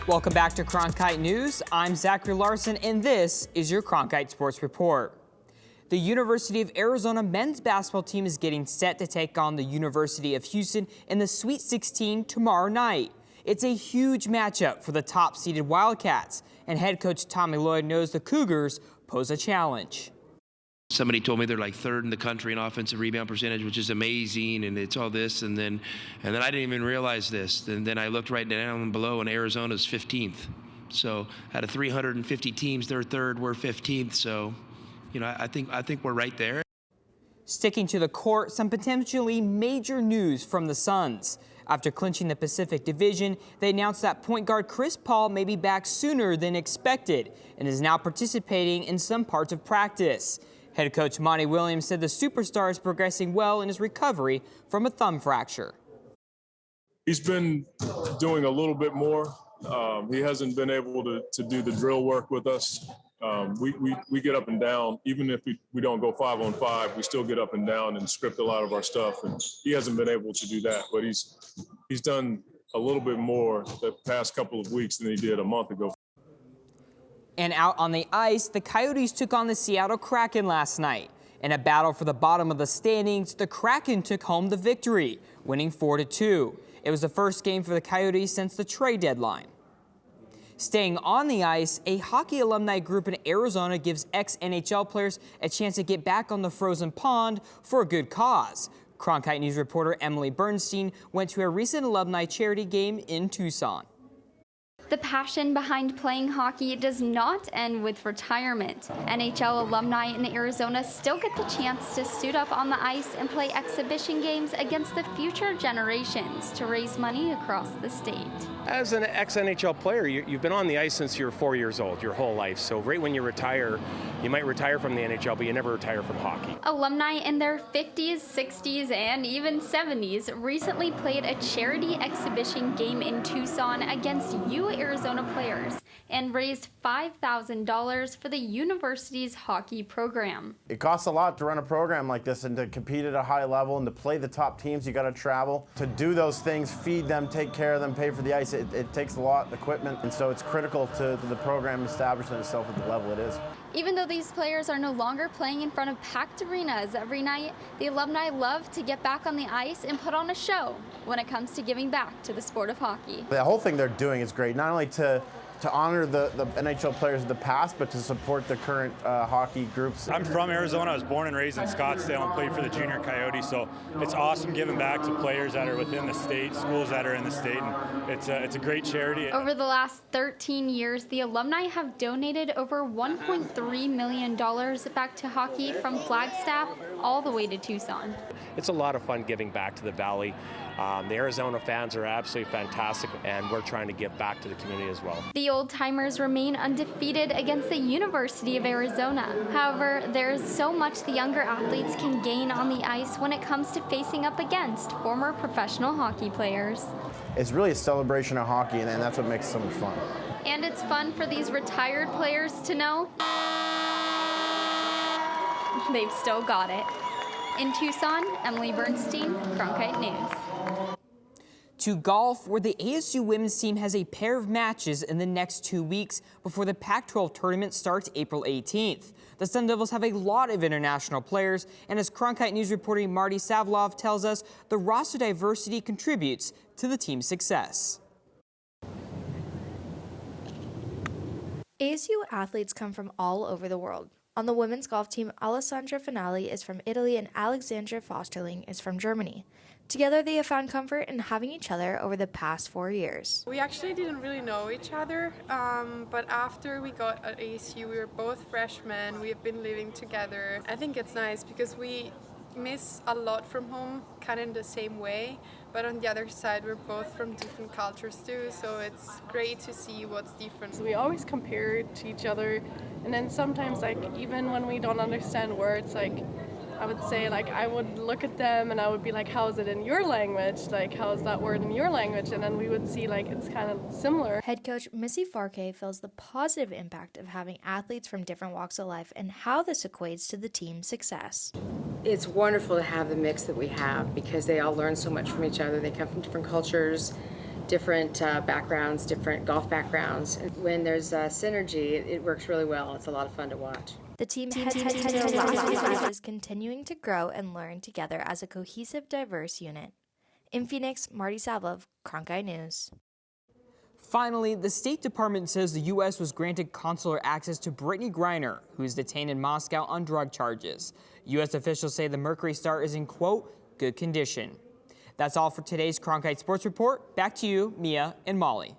Welcome back to Cronkite News. I'm Zachary Larson, and this is your Cronkite Sports Report. The University of Arizona men's basketball team is getting set to take on the University of Houston in the Sweet 16 tomorrow night. It's a huge matchup for the top-seeded Wildcats, and head coach Tommy Lloyd knows the Cougars pose a challenge. Somebody told me they're like third in the country in offensive rebound percentage, which is amazing, and it's all this, and then I didn't even realize this. And then I looked right down below, and Arizona's 15th. So out of 350 teams, they're third, we're 15th. So, you know, I think we're right there. Sticking to the court, some potentially major news from the Suns. After clinching the Pacific Division, they announced that point guard Chris Paul may be back sooner than expected and is now participating in some parts of practice. Head coach Monty Williams said the superstar is progressing well in his recovery from a thumb fracture. He's been doing a little bit more. He hasn't been able to do the drill work with us. We get up and down. Even if we don't go 5-on-5, we still get up and down and script a lot of our stuff. And he hasn't been able to do that, but he's done a little bit more the past couple of weeks than he did a month ago. And out on the ice, the Coyotes took on the Seattle Kraken last night. In a battle for the bottom of the standings, the Kraken took home the victory, winning 4-2. It was the first game for the Coyotes since the trade deadline. Staying on the ice, a hockey alumni group in Arizona gives ex-NHL players a chance to get back on the frozen pond for a good cause. Cronkite News reporter Emily Bernstein went to a recent alumni charity game in Tucson. The passion behind playing hockey does not end with retirement. NHL alumni in Arizona still get the chance to suit up on the ice and play exhibition games against the future generations to raise money across the state. As an ex-NHL player, you've been on the ice since you were 4 years old, your whole life. So right when you retire, you might retire from the NHL, but you never retire from hockey. Alumni in their 50s, 60s, and even 70s recently played a charity exhibition game in Tucson against Arizona players and raised $5,000 for the university's hockey program. It costs a lot to run a program like this, and to compete at a high level and to play the top teams, you got to travel. To do those things, feed them, take care of them, pay for the ice, it takes a lot of equipment, and so it's critical to the program establishing itself at the level it is. Even though these players are no longer playing in front of packed arenas every night, the alumni love to get back on the ice and put on a show when it comes to giving back to the sport of hockey. The whole thing they're doing is great, not only to honor the NHL players of the past, but to support the current hockey groups. I'm from Arizona. I was born and raised in Scottsdale and played for the Junior Coyotes, so it's awesome giving back to players that are within the state, schools that are in the state, and it's a great charity. Over the last 13 years, the alumni have donated over $1.3 million back to hockey from Flagstaff all the way to Tucson. It's a lot of fun giving back to the Valley. The Arizona fans are absolutely fantastic, and we're trying to give back to the community as well. The old-timers remain undefeated against the University of Arizona. However, there is so much the younger athletes can gain on the ice when it comes to facing up against former professional hockey players. It's really a celebration of hockey, and that's what makes it so much fun. And it's fun for these retired players to know they've still got it. In Tucson, Emily Bernstein, Cronkite News. To golf, where the ASU women's team has a pair of matches in the next 2 weeks before the Pac-12 tournament starts April 18th. The Sun Devils have a lot of international players, and as Cronkite News reporter Marty Savlov tells us, the roster diversity contributes to the team's success. ASU athletes come from all over the world. On the women's golf team, Alessandra Finali is from Italy and Alexandra Fosterling is from Germany. Together, they have found comfort in having each other over the past 4 years. We actually didn't really know each other, but after we got at ASU, we were both freshmen. We have been living together. I think it's nice because we miss a lot from home, kind of in the same way, but on the other side, we're both from different cultures too, so it's great to see what's different. So we always compare to each other, and then sometimes, like, even when we don't understand words, like, I would say, like, I would look at them and I would be like, how is it in your language? Like, how is that word in your language? And then we would see, like, it's kind of similar. Head coach Missy Farke feels the positive impact of having athletes from different walks of life and how this equates to the team's success. It's wonderful to have the mix that we have because they all learn so much from each other. They come from different cultures, different backgrounds, different golf backgrounds. And when there's synergy, it works really well. It's a lot of fun to watch. The team heads into their last few matches, continuing to grow and learn together as a cohesive, diverse unit. In Phoenix, Marty Savlov, Cronkite News. Finally, the State Department says the U.S. was granted consular access to Brittany Griner, who is detained in Moscow on drug charges. U.S. officials say the Mercury Star is in, quote, good condition. That's all for today's Cronkite Sports Report. Back to you, Mia and Molly.